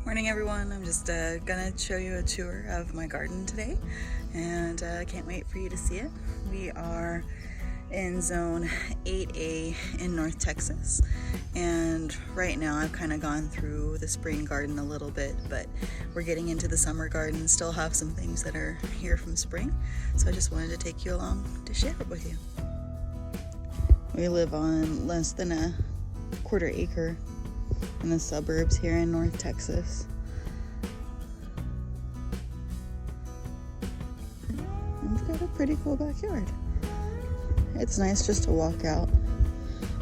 Morning everyone, I'm just gonna show you a tour of my garden today, and I can't wait for you to see it. We are in zone 8A in North Texas, and right now I've kind of gone through the spring garden a little bit, but we're getting into the summer garden, still have some things that are here from spring, so I just wanted to take you along to share it with you. We live on less than a quarter acre in the suburbs here in North Texas. And it's got a pretty cool backyard. It's nice just to walk out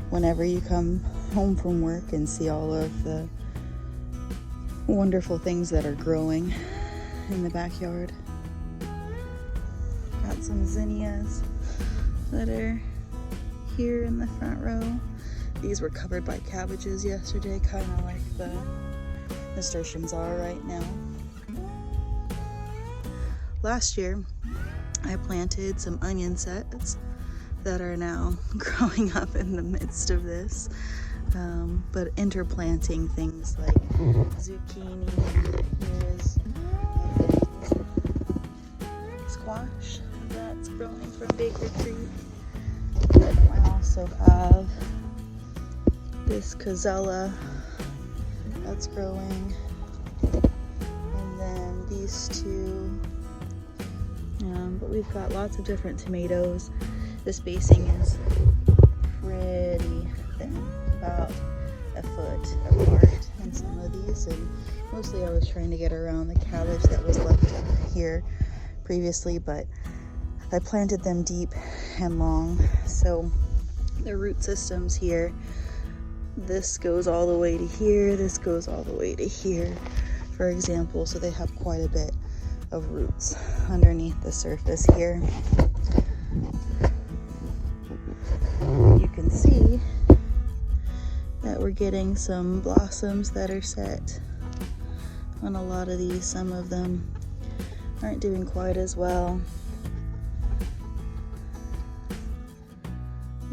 whenever you come home from work and see all of the wonderful things that are growing in the backyard. Got some zinnias that are here in the front row. These were covered by cabbages yesterday, kind of like the nasturtiums are right now. Last year, I planted some onion sets that are now growing up in the midst of this, but interplanting things like zucchini. Here's squash that's growing from Baker Creek. I also have this Cazella that's growing, and then these two, but we've got lots of different tomatoes. The spacing is pretty thin, about a foot apart in some of these, and mostly I was trying to get around the cabbage that was left here previously, but I planted them deep and long, so the root systems here, this goes all the way to here, this goes all the way to here, for example, so they have quite a bit of roots underneath the surface here. You can see that we're getting some blossoms that are set on a lot of these. Some of them aren't doing quite as well.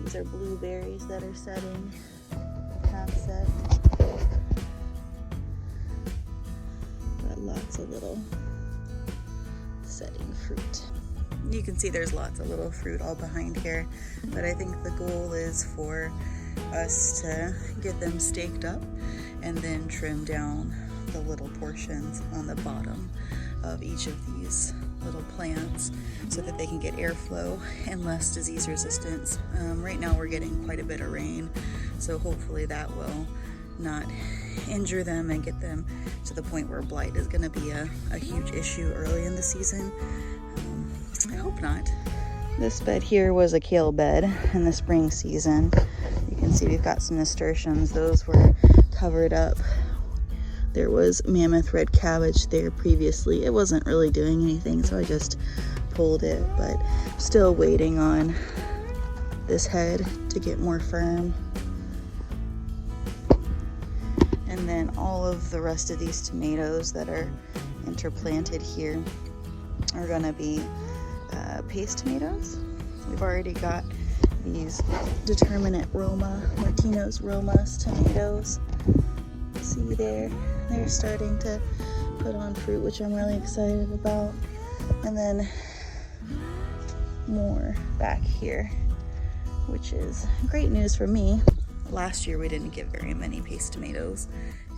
These are blueberries that are setting, half set. Got lots of little setting fruit. You can see there's lots of little fruit all behind here, but I think the goal is for us to get them staked up and then trim down the little portions on the bottom of each of these little plants so that they can get airflow and less disease resistance. Right now we're getting quite a bit of rain, so hopefully that will not injure them and get them to the point where blight is going to be a huge issue early in the season. I hope not. This bed here was a kale bed in the spring season. You can see we've got some nasturtiums. Those were covered up. There was mammoth red cabbage there previously. It wasn't really doing anything, so I just pulled it, but still waiting on this head to get more firm. And then all of the rest of these tomatoes that are interplanted here are gonna be paste tomatoes. We've already got these determinate Roma, Martino's Romas tomatoes. See there, they're starting to put on fruit, which I'm really excited about. And then more back here, which is great news for me. Last year we didn't get very many paste tomatoes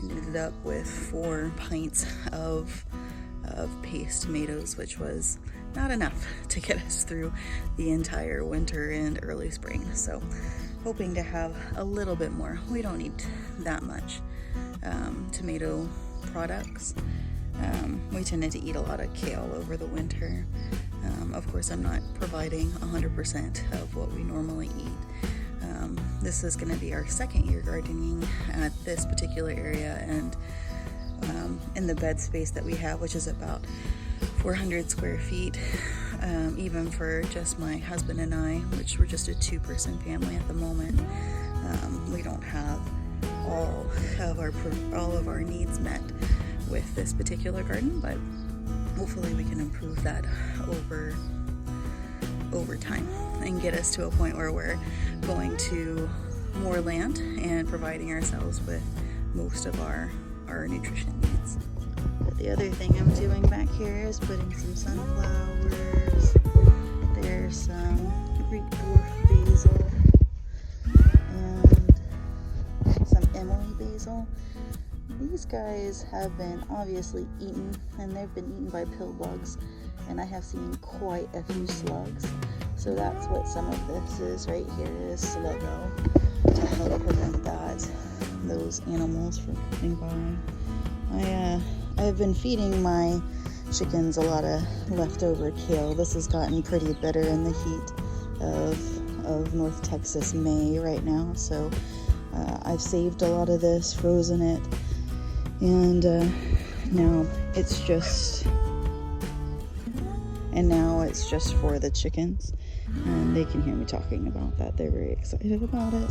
and ended up with 4 pints of paste tomatoes, which was not enough to get us through the entire winter and early spring. So hoping to have a little bit more. We don't need that much tomato products. We tended to eat a lot of kale over the winter. Of course, I'm not providing 100% of what we normally eat. This is going to be our second year gardening at this particular area, and in the bed space that we have, which is about 400 square feet, even for just my husband and I, which we're just a 2-person family at the moment. We don't have all of our needs met with this particular garden, but hopefully we can improve that over time and get us to a point where we're going to more land and providing ourselves with most of our nutrition needs. But the other thing I'm doing back here is putting some sunflowers. There's some Greek dwarf basil and some Emily basil. These guys have been obviously eaten, and they've been eaten by pill bugs, and I have seen quite a few slugs. So that's what some of this is right here, is sluggo, to help prevent those animals from coming by. I've been feeding my chickens a lot of leftover kale. This has gotten pretty bitter in the heat of North Texas May right now, so I've saved a lot of this, frozen it, and now it's just for the chickens, and they can hear me talking about that. They're very excited about it.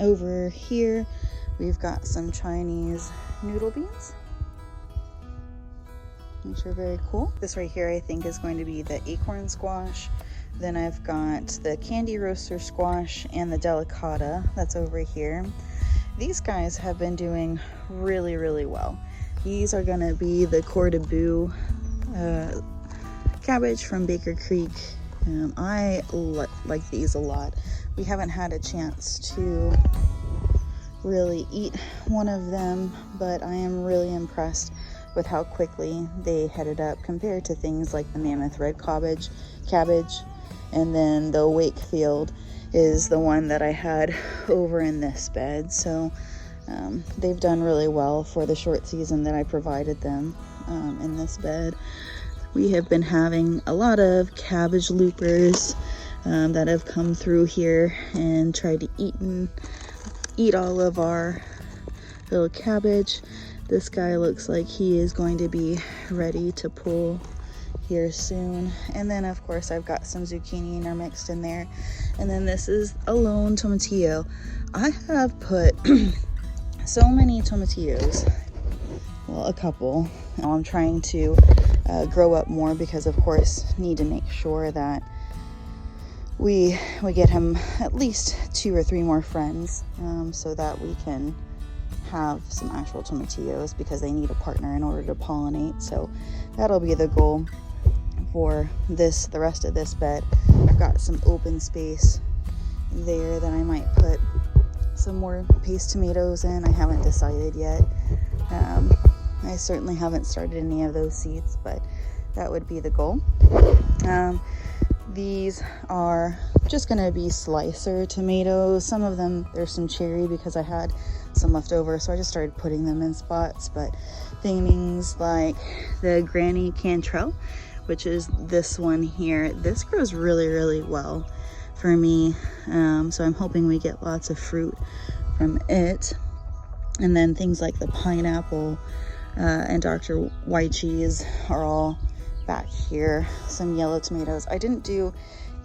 Over here we've got some Chinese noodle beans, which are very cool. This right here I think is going to be the acorn squash. Then I've got the candy roaster squash and the delicata that's over here. These guys have been doing really, really well. These are gonna be the Cordobu cabbage from Baker Creek. I like these a lot. We haven't had a chance to really eat one of them, but I am really impressed with how quickly they headed up compared to things like the Mammoth red cabbage, and then the Wakefield is the one that I had over in this bed. So they've done really well for the short season that I provided them in this bed. We have been having a lot of cabbage loopers that have come through here and tried to eat all of our little cabbage. This guy looks like he is going to be ready to pull here soon. And then of course I've got some zucchini intermixed in there. And then this is a lone tomatillo. I have put so many tomatillos, well, a couple. Now I'm trying to grow up more because of course need to make sure that we get him at least 2 or 3 more friends, so that we can have some actual tomatillos, because they need a partner in order to pollinate. So that'll be the goal for the rest of this bed. I've got some open space there that I might put some more paste tomatoes in. I haven't decided yet. I certainly haven't started any of those seeds, but that would be the goal. These are just going to be slicer tomatoes. Some of them, there's some cherry because I had some left over, so I just started putting them in spots. But things like the Granny Cantrell, which is this one here, this grows really, really well for me. So I'm hoping we get lots of fruit from it. And then things like the pineapple and Dr. White cheese are all back here. Some yellow tomatoes. I didn't do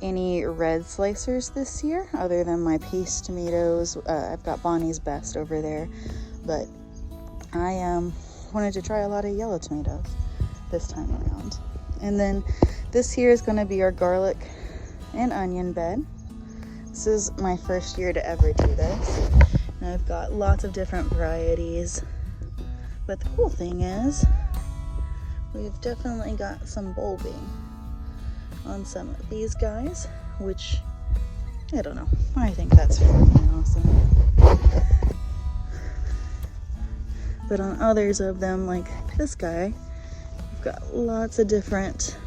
any red slicers this year other than my paste tomatoes. I've got Bonnie's Best over there, but I wanted to try a lot of yellow tomatoes this time around. And then this here is going to be our garlic and onion bed. This is my first year to ever do this, and I've got lots of different varieties, but the cool thing is we've definitely got some bulbing on some of these guys, which, I don't know, I think that's freaking awesome. But on others of them, like this guy, we've got lots of different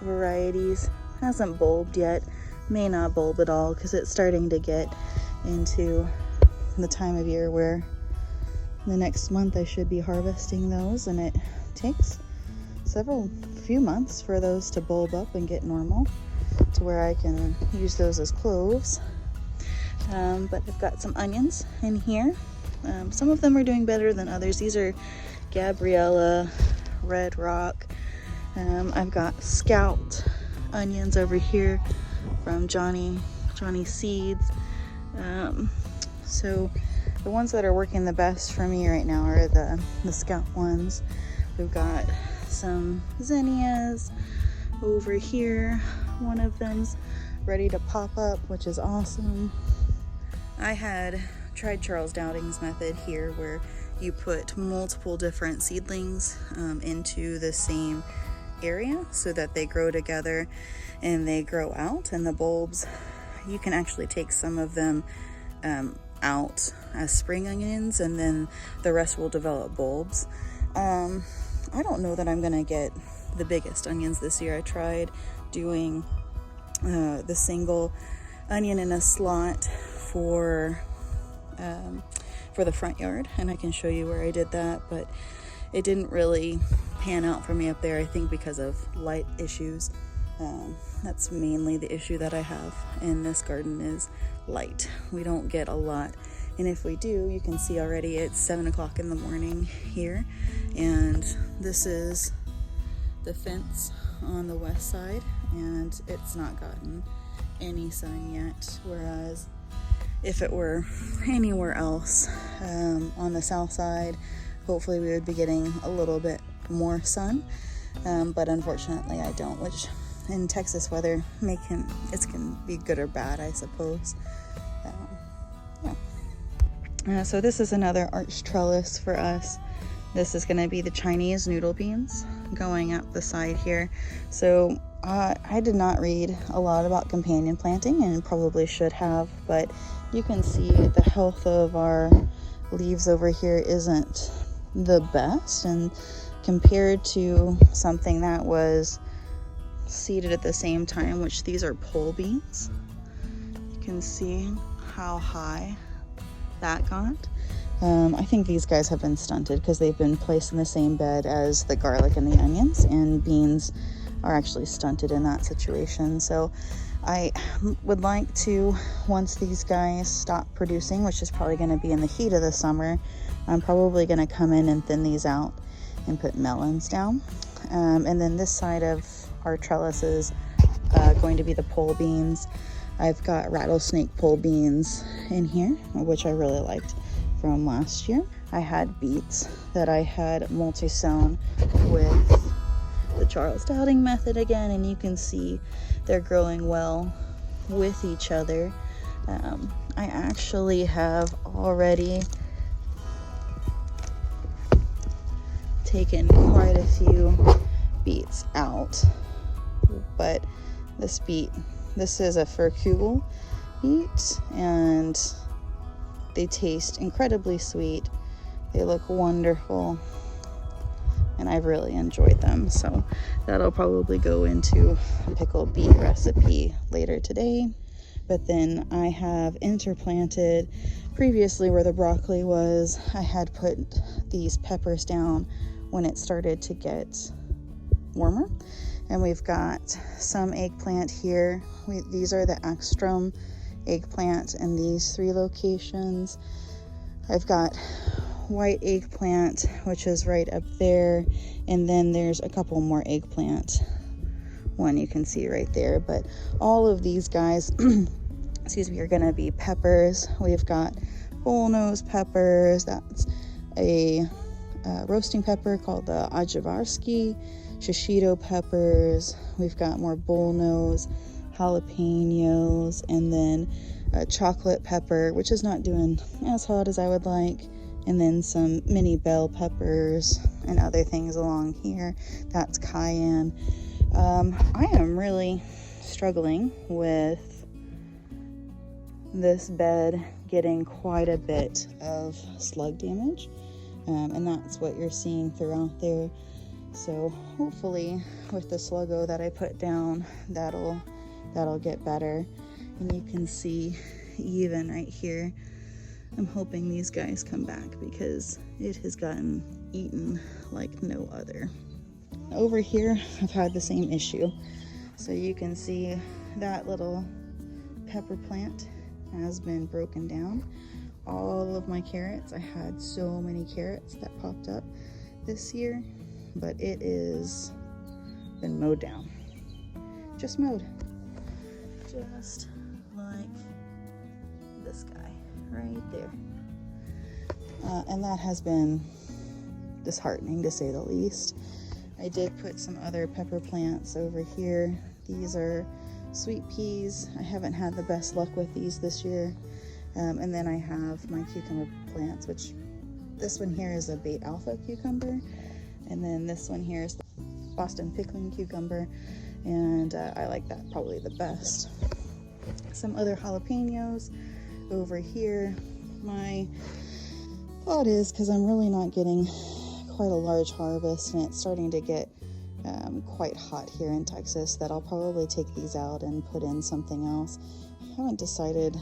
varieties. Hasn't bulbed yet, may not bulb at all, because it's starting to get into the time of year where the next month I should be harvesting those, and it takes few months for those to bulb up and get normal to where I can use those as cloves. But I've got some onions in here. Some of them are doing better than others. These are Gabriella, Red Rock. I've got Scout onions over here from Johnny Seeds. So the ones that are working the best for me right now are the Scout ones. We've got some zinnias over here. One of them's ready to pop up, which is awesome. I had tried Charles Dowding's method here, where you put multiple different seedlings into the same area so that they grow together and they grow out. And the bulbs, you can actually take some of them out as spring onions, and then the rest will develop bulbs. I don't know that I'm gonna get the biggest onions this year. I tried doing the single onion in a slot for the front yard, and I can show you where I did that, but it didn't really pan out for me up there, I think because of light issues. That's mainly the issue that I have in this garden is light. We don't get a lot, and if we do, you can see already it's 7 o'clock in the morning here, and this is the fence on the west side, and it's not gotten any sun yet, whereas if it were anywhere else on the south side, hopefully we would be getting a little bit more sun, but unfortunately I don't, which in Texas weather it can be good or bad, I suppose. So this is another arch trellis for us. This is going to be the Chinese noodle beans going up the side here. So I did not read a lot about companion planting, and probably should have, but you can see the health of our leaves over here isn't the best, and compared to something that was seeded at the same time, which these are pole beans, you can see how high that got. I think these guys have been stunted because they've been placed in the same bed as the garlic and the onions, and beans are actually stunted in that situation. So I would like to, once these guys stop producing, which is probably going to be in the heat of the summer, I'm probably going to come in and thin these out and put melons down. And then this side of our trellis is going to be the pole beans. I've got rattlesnake pole beans in here, which I really liked from last year. I had beets that I had multi-sown with the Charles Dowding method again, and you can see they're growing well with each other. I actually have already taken quite a few beets out, but this is a Furkugel beet, and they taste incredibly sweet. They look wonderful, and I've really enjoyed them. So that'll probably go into a pickled beet recipe later today. But then I have interplanted previously where the broccoli was. I had put these peppers down when it started to get warmer. And we've got some eggplant here. These are the Ekstrom eggplant in these 3 locations. I've got white eggplant, which is right up there, and then there's a couple more eggplant, one you can see right there. But all of these guys excuse me, are gonna be peppers. We've got bullnose peppers, that's a roasting pepper called the Ajvarski, shishito peppers. We've got more bullnose, jalapenos, and then a chocolate pepper, which is not doing as hot as I would like, and then some mini bell peppers and other things along here. That's cayenne. I am really struggling with this bed getting quite a bit of slug damage, and that's what you're seeing throughout there. So hopefully with the sluggo that I put down, that'll get better. And you can see even right here, I'm hoping these guys come back because it has gotten eaten like no other. Over here, I've had the same issue. So you can see that little pepper plant has been broken down. All of my carrots, I had so many carrots that popped up this year, but it is been mowed down. Just mowed. Just like this guy right there. And that has been disheartening to say the least. I did put some other pepper plants over here. These are sweet peas. I haven't had the best luck with these this year. And then I have my cucumber plants, which this one here is a bait alpha cucumber. And then this one here is the Boston pickling cucumber. And I like that probably the best. Some other jalapenos over here. My thought is, because I'm really not getting quite a large harvest and it's starting to get quite hot here in Texas, that I'll probably take these out and put in something else. I haven't decided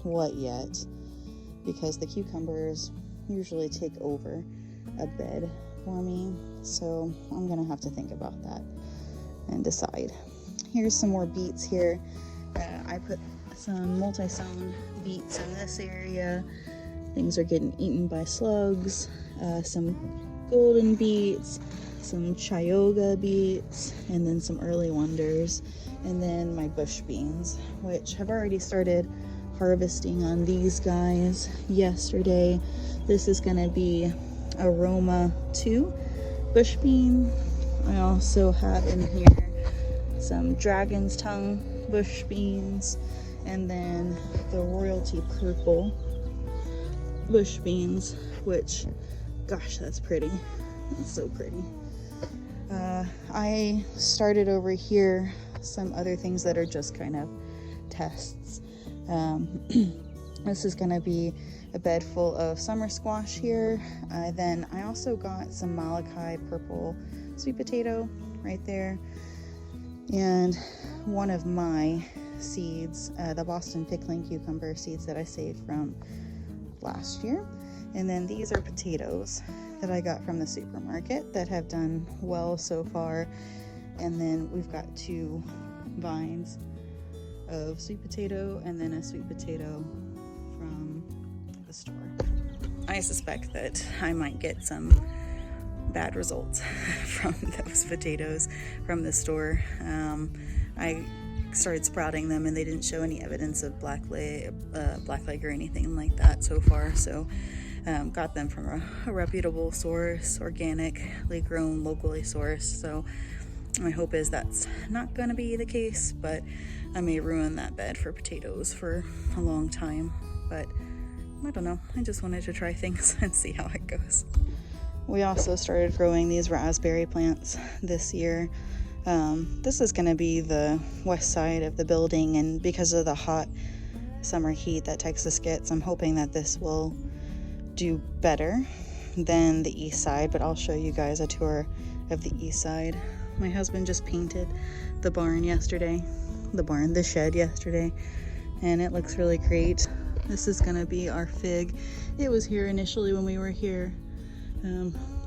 what yet, because the cucumbers usually take over a bed for me, so I'm gonna have to think about that and decide. Here's some more beets here. I put some multi-sown beets in this area. Things are getting eaten by slugs. Some golden beets, some chayoga beets, and then some early wonders, and then my bush beans, which have already started harvesting on these guys yesterday. This is going to be Aroma 2 bush bean. I also have in here some Dragon's Tongue bush beans, and then the Royalty Purple bush beans, which, gosh, that's pretty. That's so pretty. I started over here some other things that are just kind of tests. This is going to be a bed full of summer squash here. Then I also got some Malachi purple sweet potato right there. And one of my seeds, the Boston pickling cucumber seeds that I saved from last year. And then these are potatoes that I got from the supermarket that have done well so far. And then we've got 2 vines of sweet potato and then a sweet potato from the store. I suspect that I might get some bad results from those potatoes from the store. I started sprouting them and they didn't show any evidence of black leg or anything like that so far. So got them from a reputable source, organically grown, locally sourced. So my hope is that's not going to be the case, but I may ruin that bed for potatoes for a long time. But I don't know. I just wanted to try things and see how it goes. We also started growing these raspberry plants this year. This is going to be the west side of the building, and because of the hot summer heat that Texas gets, I'm hoping that this will do better than the east side, but I'll show you guys a tour of the east side. My husband just painted the shed yesterday, and it looks really great. This is going to be our fig. It was here initially when we were here.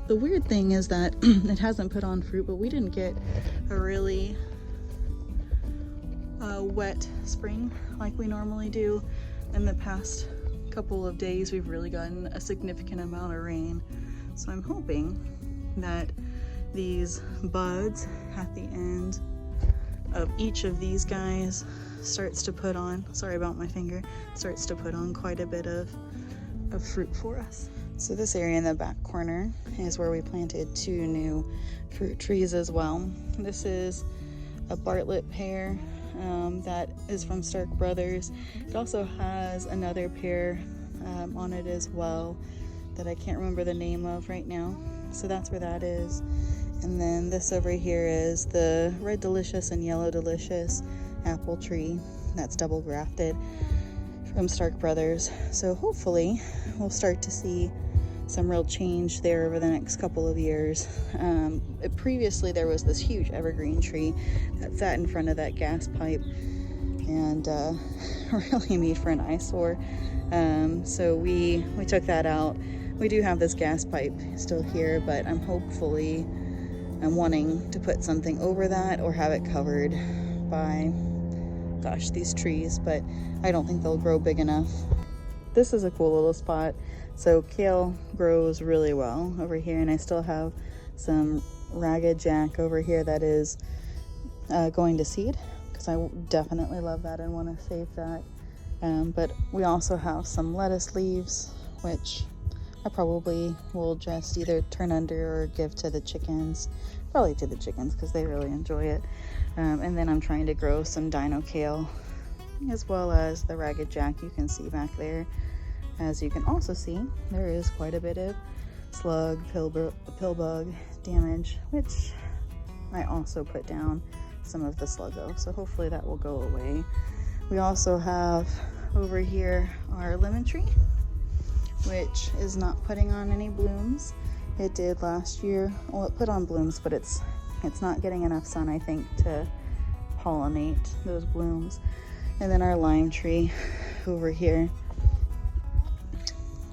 The weird thing is that it hasn't put on fruit, but we didn't get a really wet spring like we normally do. In the past couple of days, we've really gotten a significant amount of rain. So I'm hoping that these buds at the end of each of these guys starts to put on, sorry about my finger, starts to put on quite a bit of fruit for us. So this area in the back corner is where we planted 2 new fruit trees as well. This is a Bartlett pear that is from Stark Brothers. It also has another pear on it as well that I can't remember the name of right now. So that's where that is. And then this over here is the Red Delicious and Yellow Delicious apple tree that's double grafted from Stark Brothers. So hopefully we'll start to see some real change there over the next couple of years. Previously there was this huge evergreen tree that sat in front of that gas pipe and really made for an eyesore. So we took that out. We do have this gas pipe still here, but I'm wanting to put something over that or have it covered by, gosh, these trees, but I don't think they'll grow big enough. This is a cool little spot. So kale grows really well over here, and I still have some Ragged Jack over here that is going to seed, because I definitely love that and want to save that. But we also have some lettuce leaves, which I probably will just either turn under or give to the chickens. Probably to the chickens because they really enjoy it. And then I'm trying to grow some dino kale as well as the ragged jack you can see back there. As you can also see, there is quite a bit of slug, pill bug damage, which I also put down some of the sluggo, so hopefully that will go away. We also have over here our lemon tree, which is not putting on any blooms. It did last year. Well, it put on blooms, but it's not getting enough sun, I think, to pollinate those blooms. And then our lime tree over here,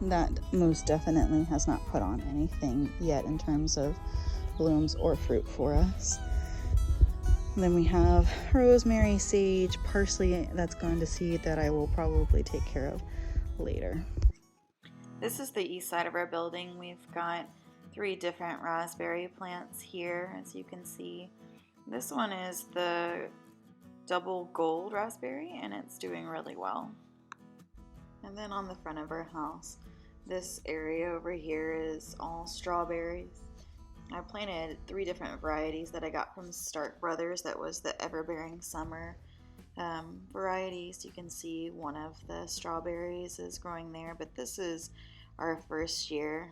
that most definitely has not put on anything yet in terms of blooms or fruit for us. And then we have rosemary, sage, parsley that's gone to seed that I will probably take care of later. This is the east side of our building. We've got 3 different raspberry plants here, as you can see. This one is the double gold raspberry, and it's doing really well. And then on the front of our house, this area over here is all strawberries. I planted 3 different varieties that I got from Stark Brothers. That was the Everbearing Summer varieties. You can see one of the strawberries is growing there, but this is our first year,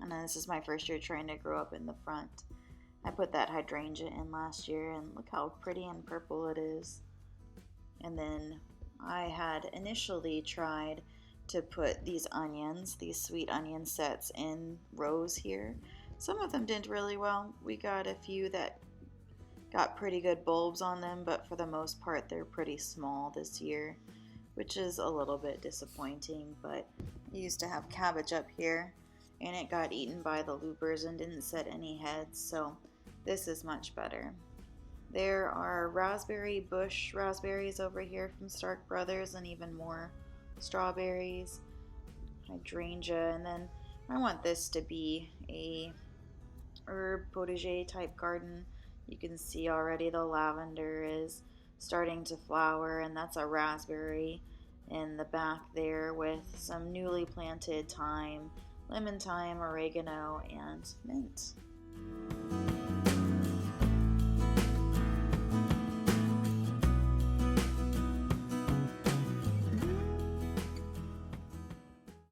and then this is my first year trying to grow up in the front. I put that hydrangea in last year, and look how pretty and purple it is. And then I had initially tried to put these onions, these sweet onion sets, in rows here. Some of them did really well. We got a few that got pretty good bulbs on them, but for the most part they're pretty small this year, which is a little bit disappointing. But I used to have cabbage up here, and it got eaten by the loopers and didn't set any heads, so this is much better. There are raspberry bush raspberries over here from Stark Brothers, and even more strawberries, hydrangea, and then I want this to be a herb potager type garden. You can see already the lavender is starting to flower, and that's a raspberry in the back there with some newly planted thyme, lemon thyme, oregano, and mint.